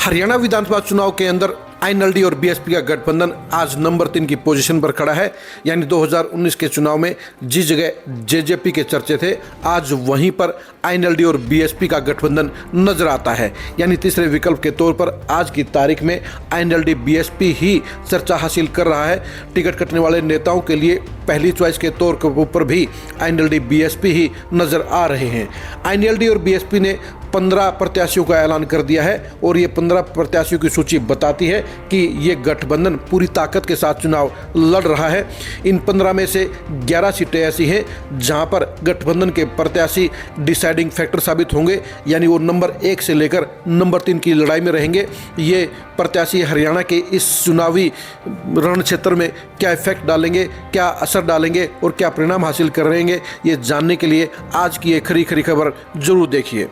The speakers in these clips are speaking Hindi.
हरियाणा विधानसभा चुनाव के अंदर आईएनएलडी और बीएसपी का गठबंधन आज नंबर 3 की पोजीशन पर खड़ा है। यानी 2019 के चुनाव में जिस जगह जेजेपी के चर्चे थे, आज वहीं पर आईएनएलडी और बीएसपी का गठबंधन नजर आता है। यानी तीसरे विकल्प के तौर पर आज की तारीख में आईएनएलडी बीएसपी ही चर्चा हासिल कर रहा है। टिकट कटने वाले नेताओं के लिए पहली चॉइस के तौर के ऊपर भी आईएनएलडी बीएसपी ही नजर आ रहे हैं। आईएनएलडी और बीएसपी ने 15 प्रत्याशियों का ऐलान कर दिया है और ये 15 प्रत्याशियों की सूची बताती है कि ये गठबंधन पूरी ताकत के साथ चुनाव लड़ रहा है। इन 15 में से 11 सीटें ऐसी हैं जहां पर गठबंधन के प्रत्याशी डिसाइडिंग फैक्टर साबित होंगे, यानी वो नंबर 1 से लेकर नंबर 3 की लड़ाई में रहेंगे। ये प्रत्याशी हरियाणा के इस चुनावी रण क्षेत्र में क्या इफेक्ट डालेंगे, क्या असर डालेंगे और क्या परिणाम हासिल करेंगे, ये जानने के लिए आज की ये खरी खरी खबर जरूर देखिए।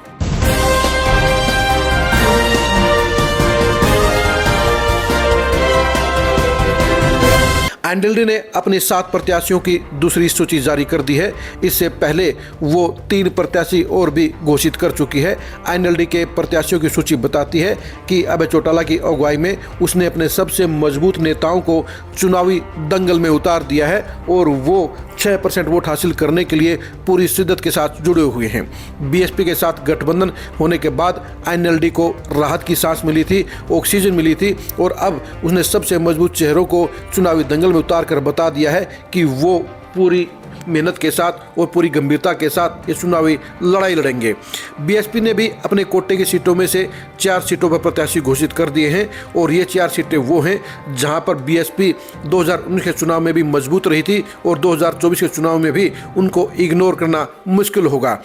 आईएनएलडी ने अपने 7 प्रत्याशियों की दूसरी सूची जारी कर दी है। इससे पहले वो 3 प्रत्याशी और भी घोषित कर चुकी है। आईएनएलडी के प्रत्याशियों की सूची बताती है कि अभय चौटाला की अगुवाई में उसने अपने सबसे मजबूत नेताओं को चुनावी दंगल में उतार दिया है और वो 6% वोट हासिल करने के लिए पूरी शिद्दत के साथ जुड़े हुए हैं। बीएसपी के साथ गठबंधन होने के बाद आईएनएलडी को राहत की सांस मिली थी, ऑक्सीजन मिली थी और अब उसने सबसे मजबूत चेहरों को चुनावी दंगल में उतार कर बता दिया है कि वो पूरी मेहनत के साथ और पूरी गंभीरता के साथ ये चुनावी लड़ाई लड़ेंगे। बीएसपी ने भी अपने कोटे की सीटों में से 4 सीटों पर प्रत्याशी घोषित कर दिए हैं और ये 4 सीटें वो हैं जहां पर बीएसपी 2019 के चुनाव में भी मजबूत रही थी और 2024 के चुनाव में भी उनको इग्नोर करना मुश्किल होगा।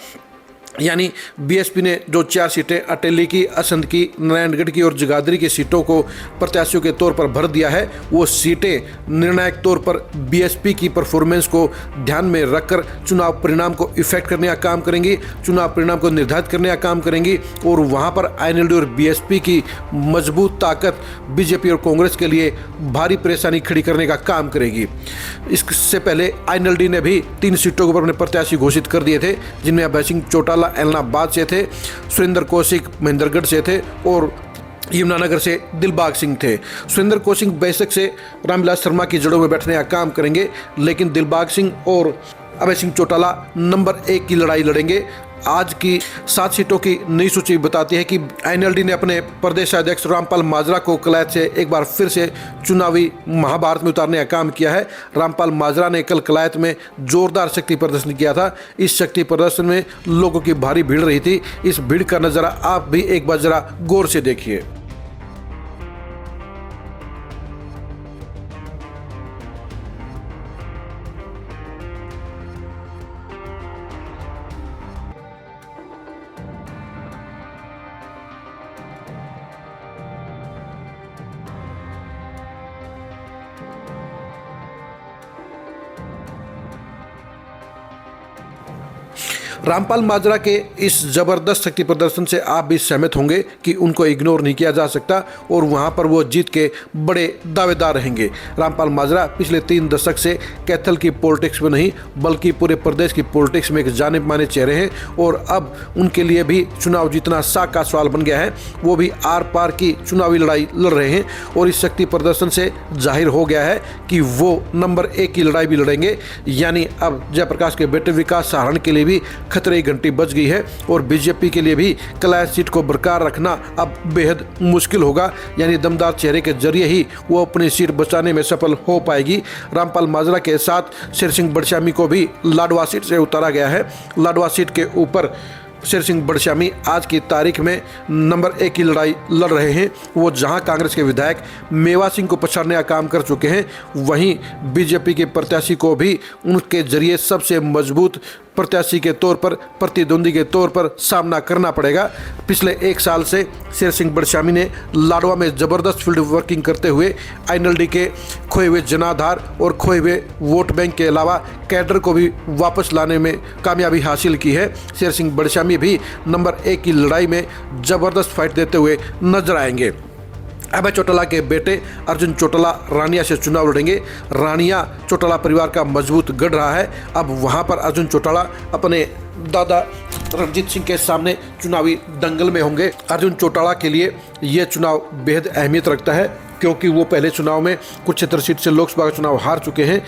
यानी बीएसपी ने जो 4 सीटें अटेली की, असंध की, नारायणगढ़ की और जगाधरी की सीटों को प्रत्याशियों के तौर पर भर दिया है, वो सीटें निर्णायक तौर पर बीएसपी की परफॉर्मेंस को ध्यान में रखकर चुनाव परिणाम को इफेक्ट करने का काम करेंगी, चुनाव परिणाम को निर्धारित करने का काम करेंगी और वहाँ पर आईएनएलडी और बीएसपी की मजबूत ताकत बीजेपी और कांग्रेस के लिए भारी परेशानी खड़ी करने का काम करेगी। इससे पहले आईएनएलडी ने भी 3 सीटों पर अपने प्रत्याशी घोषित कर दिए थे, जिनमें अभय सिंह चौटाला एलनाबाद से थे, सुरेंद्र कौशिक महेंद्रगढ़ से थे और यमुनानगर से दिलबाग सिंह थे। सुरेंद्र कौशिक बेशक से रामविलास शर्मा की जड़ों में बैठने का काम करेंगे, लेकिन दिलबाग सिंह और अभय सिंह चौटाला नंबर 1 की लड़ाई लड़ेंगे। आज की 7 सीटों की नई सूची बताती है कि आईएनएलडी ने अपने प्रदेश अध्यक्ष रामपाल माजरा को कलैत से एक बार फिर से चुनावी महाभारत में उतारने का काम किया है। रामपाल माजरा ने कल कलैत में जोरदार शक्ति प्रदर्शन किया था। इस शक्ति प्रदर्शन में लोगों की भारी भीड़ रही थी। इस भीड़ का नज़ारा आप भी एक बार जरा गौर से देखिए। रामपाल माजरा के इस जबरदस्त शक्ति प्रदर्शन से आप भी सहमत होंगे कि उनको इग्नोर नहीं किया जा सकता और वहां पर वो जीत के बड़े दावेदार रहेंगे। रामपाल माजरा पिछले 3 दशक से कैथल की पॉलिटिक्स में नहीं बल्कि पूरे प्रदेश की पॉलिटिक्स में एक जाने माने चेहरे हैं और अब उनके लिए भी चुनाव जीतना साख का सवाल बन गया है। वो भी आर पार की चुनावी लड़ाई लड़ रहे हैं और इस शक्ति प्रदर्शन से जाहिर हो गया है कि वो नंबर 1 की लड़ाई भी लड़ेंगे। यानी अब जयप्रकाश के बेटे विकास सहारण के लिए भी खतरे की घंटी बज गई है और बीजेपी के लिए भी कलैत सीट को बरकरार रखना अब बेहद मुश्किल होगा। यानी दमदार चेहरे के जरिए ही वो अपनी सीट बचाने में सफल हो पाएगी। रामपाल माजरा के साथ शेर सिंह बड़शामी को भी लाडवा सीट से उतारा गया है। लाडवा सीट के ऊपर शेर सिंह बड़शामी आज की तारीख में नंबर 1 की लड़ाई लड़ रहे हैं। वो जहां कांग्रेस के विधायक मेवा सिंह को पछाड़ने का काम कर चुके हैं, वहीं बीजेपी के प्रत्याशी को भी उनके जरिए सबसे मजबूत प्रत्याशी के तौर पर, प्रतिद्वंदी के तौर पर सामना करना पड़ेगा। पिछले 1 साल से शेर सिंह बड़शामी ने लाडवा में ज़बरदस्त फील्ड वर्किंग करते हुए आईएनएलडी के खोए हुए जनाधार और खोए हुए वोट बैंक के अलावा कैडर को भी वापस लाने में कामयाबी हासिल की है। शेर सिंह बड़शामी भी नंबर 1 की लड़ाई में ज़बरदस्त फाइट देते हुए नजर आएंगे। अभय चौटाला के बेटे अर्जुन चौटाला रानिया से चुनाव लड़ेंगे। रानिया चौटाला परिवार का मजबूत गढ़ रहा है। अब वहां पर अर्जुन चौटाला अपने दादा रणजीत सिंह के सामने चुनावी दंगल में होंगे। अर्जुन चौटाला के लिए यह चुनाव बेहद अहमियत रखता है क्योंकि वो पहले चुनाव में कुरुक्षेत्र सीट से लोकसभा का चुनाव हार चुके हैं।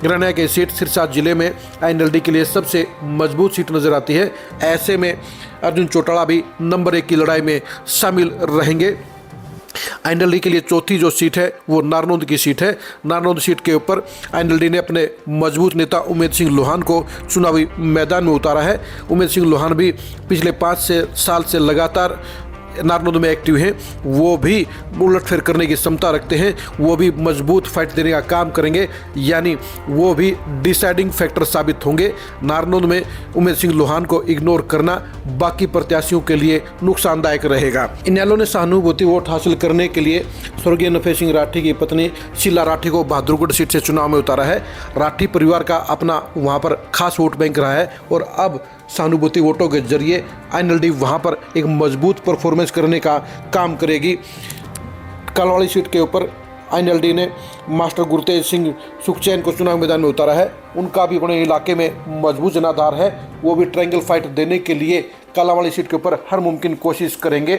गिरना की सीट सिरसा जिले में आईएनएलडी के लिए सबसे मजबूत सीट नजर आती है। ऐसे में अर्जुन चौटाला भी नंबर 1 की लड़ाई में शामिल रहेंगे। आईएनएलडी के लिए चौथी जो सीट है वो नारनौंद की सीट है। नारनौंद सीट के ऊपर आईएनएलडी ने अपने मजबूत नेता उमेद सिंह लोहान को चुनावी मैदान में उतारा है। उमेद सिंह लोहान भी पिछले 5 साल से लगातार नारनौंद में एक्टिव हैं। वो भी उलटफेर करने की क्षमता रखते हैं। वो भी मजबूत फाइट देने का काम करेंगे, यानी वो भी डिसाइडिंग फैक्टर साबित होंगे। नारनौंद में उमेद सिंह लोहान को इग्नोर करना बाकी प्रत्याशियों के लिए नुकसानदायक रहेगा। इनेलो ने सहानुभूति वोट हासिल करने के लिए स्वर्गीय नफे सिंह राठी की पत्नी शीला राठी को बहादुरगढ़ सीट से चुनाव में उतारा है। राठी परिवार का अपना वहाँ पर खास वोट बैंक रहा है और अब सहानुभूति वोटों के जरिए आईएनएलडी वहां पर एक मजबूत परफॉर्मेंस करने का काम करेगी। कालावाड़ी सीट के ऊपर आईएनएलडी ने मास्टर गुरतेज सिंह सुखचैन को चुनाव मैदान में उतारा है। उनका भी अपने इलाके में मजबूत जनाधार है। वो भी ट्रायंगल फाइट देने के लिए कालावाड़ी सीट के ऊपर हर मुमकिन कोशिश करेंगे।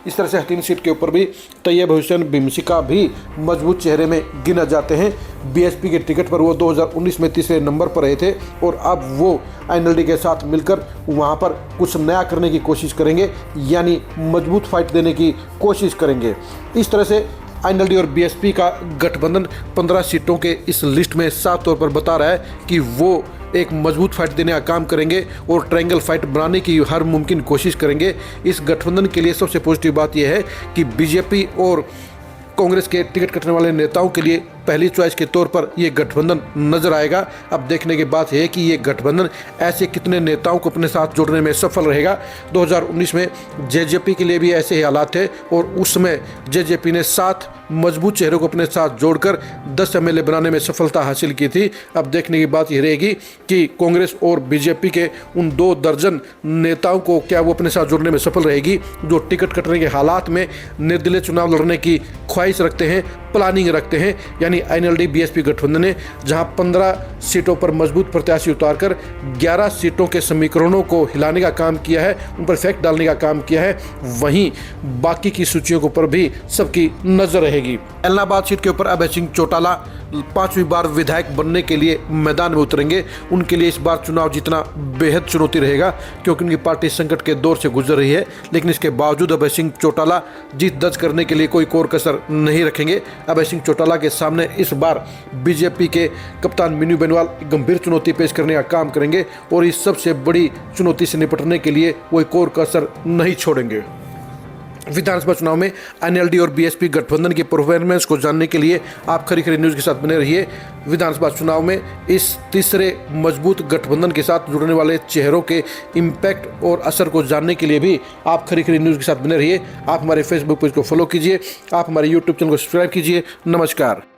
इस तरह से हथीन सीट के ऊपर भी तैयब हुसैन भीमसिका भी मजबूत चेहरे में गिने जाते हैं। बीएसपी के टिकट पर वो 2019 में तीसरे नंबर पर रहे थे और अब वो आईएनएलडी के साथ मिलकर वहाँ पर कुछ नया करने की कोशिश करेंगे, यानी मजबूत फाइट देने की कोशिश करेंगे। इस तरह से आईएनएलडी और बीएसपी का गठबंधन 15 सीटों के इस लिस्ट में साफ तौर पर बता रहा है कि वो एक मजबूत फाइट देने का काम करेंगे और ट्रायंगल फाइट बनाने की हर मुमकिन कोशिश करेंगे। इस गठबंधन के लिए सबसे पॉजिटिव बात यह है कि बीजेपी और कांग्रेस के टिकट कटने वाले नेताओं के लिए पहली चॉइस के तौर पर यह गठबंधन नजर आएगा। अब देखने की बात यह है कि ये गठबंधन ऐसे कितने नेताओं को अपने साथ जोड़ने में सफल रहेगा। 2019 में जेजेपी के लिए भी ऐसे ही हालात थे और उस समय जेजेपी ने 7 मजबूत चेहरों को अपने साथ जोड़कर 10 एमएलए बनाने में सफलता हासिल की थी। अब देखने की बात यह रहेगी कि कांग्रेस और बीजेपी के उन 2 दर्जन नेताओं को क्या वो अपने साथ जोड़ने में सफल रहेगी, जो टिकट कटने के हालात में निर्दलीय चुनाव लड़ने की ख्वाहिश रखते हैं, प्लानिंग रखते हैं। यानी आईएनएलडी बीएसपी गठबंधन ने जहां 15 सीटों पर मजबूत प्रत्याशी उतारकर 11 सीटों के समीकरणों को हिलाने का काम किया है, उन पर फैक्ट डालने का काम किया है, वहीं बाकी की सूचियों के ऊपर भी सबकी नजर रहेगी। इलाहाबाद सीट के ऊपर अभय सिंह चौटाला 5वीं बार विधायक बनने के लिए मैदान में उतरेंगे। उनके लिए इस बार चुनाव जीतना बेहद चुनौती रहेगा क्योंकि उनकी पार्टी संकट के दौर से गुजर रही है, लेकिन इसके बावजूद अभय सिंह चौटाला जीत दर्ज करने के लिए कोई कोर कसर नहीं रखेंगे। अभय सिंह चौटाला के सामने इस बार बीजेपी के कप्तान मीनू बेनीवाल गंभीर चुनौती पेश करने का काम करेंगे और इस सबसे बड़ी चुनौती से निपटने के लिए कोई कोर कसर नहीं छोड़ेंगे। विधानसभा चुनाव में आईएनएलडी और बीएसपी गठबंधन की परफॉर्मेंस को जानने के लिए आप खरी खरी न्यूज़ के साथ बने रहिए। विधानसभा चुनाव में इस तीसरे मजबूत गठबंधन के साथ जुड़ने वाले चेहरों के इम्पैक्ट और असर को जानने के लिए भी आप खरी खरी न्यूज़ के साथ बने रहिए। आप हमारे फेसबुक पेज को फॉलो कीजिए, आप हमारे यूट्यूब चैनल को सब्सक्राइब कीजिए। नमस्कार।